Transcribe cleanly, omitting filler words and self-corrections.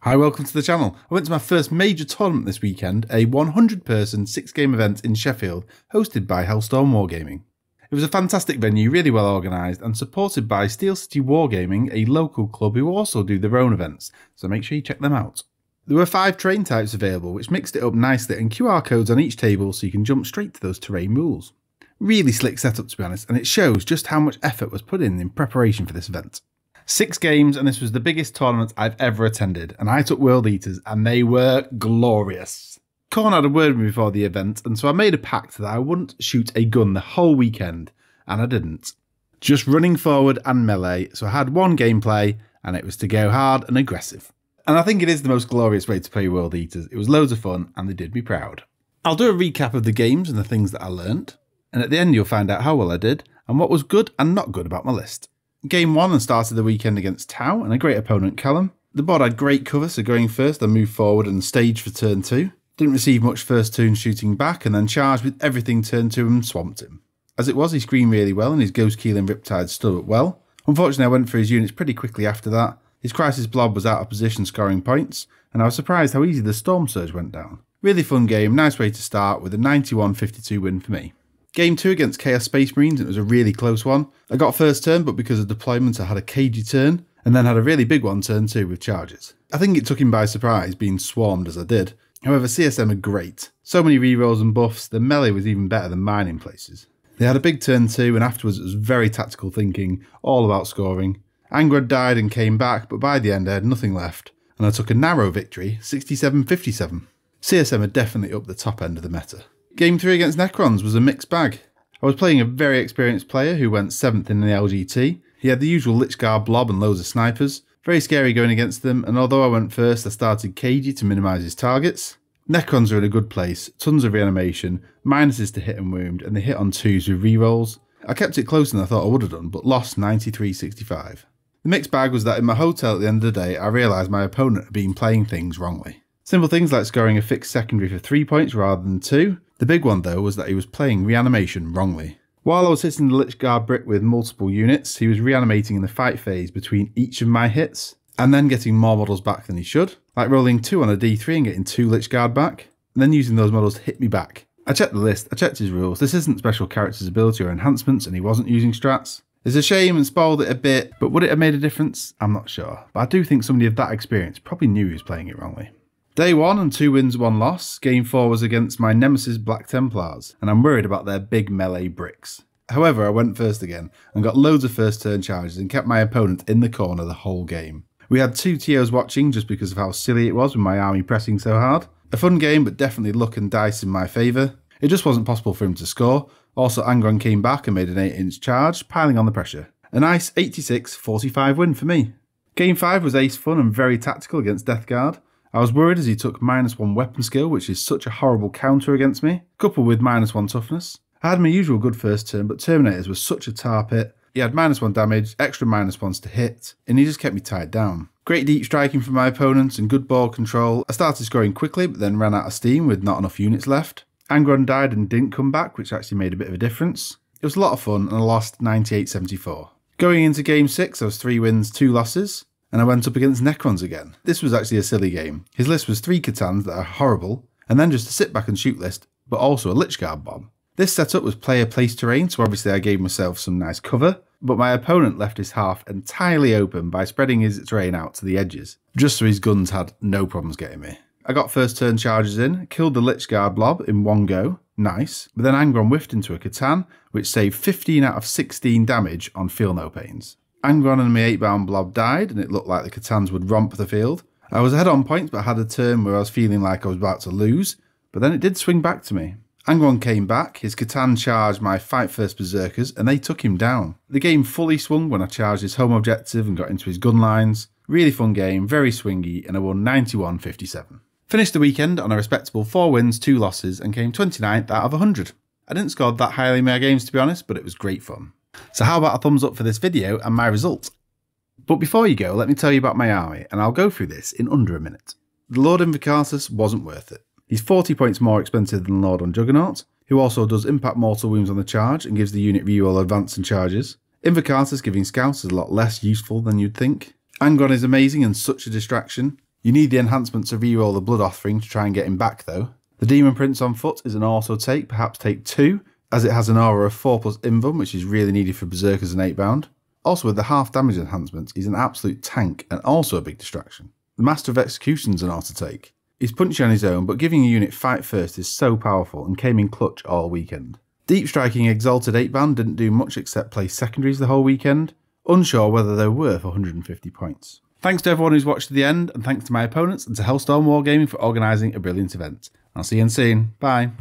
Hi, welcome to the channel. I went to my first major tournament this weekend, a 100-person 6-game event in Sheffield, hosted by Hellstorm Wargaming. It was a fantastic venue, really well organised, and supported by Steel City Wargaming, a local club who also do their own events, so make sure you check them out. There were 5 terrain types available, which mixed it up nicely, and QR codes on each table so you can jump straight to those terrain rules. Really slick setup, to be honest, and it shows just how much effort was put in preparation for this event. 6 games, and this was the biggest tournament I've ever attended, and I took World Eaters, and they were glorious. Khorne had a word with me before the event, and so I made a pact that I wouldn't shoot a gun the whole weekend, and I didn't. Just running forward and melee, so I had one gameplay, and it was to go hard and aggressive. And I think it is the most glorious way to play World Eaters. It was loads of fun, and they did me proud. I'll do a recap of the games and the things that I learnt, and at the end you'll find out how well I did, and what was good and not good about my list. Game 1 and started the weekend against Tau and a great opponent Helm. The board had great cover, so going first I moved forward and staged for turn 2. Didn't receive much first turn shooting back and then charged with everything turn 2 and swamped him. As it was, he screened really well and his Ghost Keel and Riptide stood up well. Unfortunately I went for his units pretty quickly after that. His Crisis Blob was out of position scoring points, and I was surprised how easy the Storm Surge went down. Really fun game, nice way to start with a 91-52 win for me. Game 2 against Chaos Space Marines, and it was a really close one. I got first turn, but because of deployment I had a cagey turn, and then had a really big one turn 2 with charges. I think it took him by surprise, being swarmed as I did. However, CSM are great. So many rerolls and buffs, the melee was even better than mine in places. They had a big turn 2, and afterwards it was very tactical thinking, all about scoring. Angron died and came back, but by the end I had nothing left, and I took a narrow victory, 67-57. CSM are definitely up the top end of the meta. Game 3 against Necrons was a mixed bag. I was playing a very experienced player who went 7th in the LGT. He had the usual Lichguard blob and loads of snipers. Very scary going against them, and although I went first I started cagey to minimise his targets. Necrons are in a good place, tons of reanimation, minuses to hit and wound, and they hit on 2s with rerolls. I kept it closer than I thought I would have done, but lost 93-65. The mixed bag was that in my hotel at the end of the day I realised my opponent had been playing things wrongly. Simple things like scoring a fixed secondary for 3 points rather than 2. The big one though was that he was playing reanimation wrongly. While I was hitting the Lichguard brick with multiple units, he was reanimating in the fight phase between each of my hits, and then getting more models back than he should, like rolling 2 on a D3 and getting 2 Lichguard back, and then using those models to hit me back. I checked the list, I checked his rules, this isn't special character's ability or enhancements, and he wasn't using strats. It's a shame and spoiled it a bit, but would it have made a difference? I'm not sure, but I do think somebody of that experience probably knew he was playing it wrongly. Day 1 and 2 wins, 1 loss. Game 4 was against my nemesis Black Templars, and I'm worried about their big melee bricks. However, I went first again, and got loads of first turn charges and kept my opponent in the corner the whole game. We had 2 TOs watching just because of how silly it was with my army pressing so hard. A fun game, but definitely luck and dice in my favour. It just wasn't possible for him to score. Also, Angron came back and made an 8-inch charge, piling on the pressure. A nice 86-45 win for me. Game 5 was ace fun and very tactical against Death Guard. I was worried as he took -1 weapon skill, which is such a horrible counter against me, coupled with -1 toughness. I had my usual good first turn, but Terminators was such a tar pit. He had -1 damage, extra -1s to hit, and he just kept me tied down. Great deep striking from my opponents and good ball control. I started scoring quickly, but then ran out of steam with not enough units left. Angron died and didn't come back, which actually made a bit of a difference. It was a lot of fun, and I lost 98-74. Going into game 6, I was 3 wins, 2 losses. And I went up against Necrons again. This was actually a silly game. His list was 3 Catans that are horrible, and then just a sit back and shoot list, but also a Lichguard bomb. This setup was player place terrain, so obviously I gave myself some nice cover, but my opponent left his half entirely open by spreading his terrain out to the edges, just so his guns had no problems getting me. I got first turn charges in, killed the Lichguard blob in one go, nice, but then Angron whiffed into a Catan, which saved 15 out of 16 damage on Feel No Pains. Angron and my 8-bound blob died, and it looked like the Catans would romp the field. I was ahead on points, but I had a turn where I was feeling like I was about to lose, but then it did swing back to me. Angron came back, his Catan charged my Fight First Berzerkers, and they took him down. The game fully swung when I charged his home objective and got into his gun lines. Really fun game, very swingy, and I won 91-57. Finished the weekend on a respectable 4 wins, 2 losses, and came 29th out of 100. I didn't score that highly in my games to be honest, but it was great fun. So how about a thumbs up for this video and my result? But before you go, let me tell you about my army, and I'll go through this in under a minute. The Lord Invocatus wasn't worth it. He's 40 points more expensive than Lord on Juggernaut, who also does impact mortal wounds on the charge and gives the unit reroll advance and charges. Invocatus giving scouts is a lot less useful than you'd think. Angron is amazing and such a distraction. You need the enhancement to reroll the Blood Offering to try and get him back though. The Demon Prince on foot is an auto take, perhaps take 2, as it has an aura of 4+ Invuln, which is really needed for Berzerkers and 8bound. Also with the half damage enhancement, he's an absolute tank and also a big distraction. The Master of Execution's an auto take. He's punchy on his own, but giving a unit fight first is so powerful and came in clutch all weekend. Deep striking Exalted Eightbound didn't do much except play secondaries the whole weekend, unsure whether they're worth 150 points. Thanks to everyone who's watched to the end, and thanks to my opponents and to Hellstorm Wargaming for organising a brilliant event. I'll see you soon. Bye.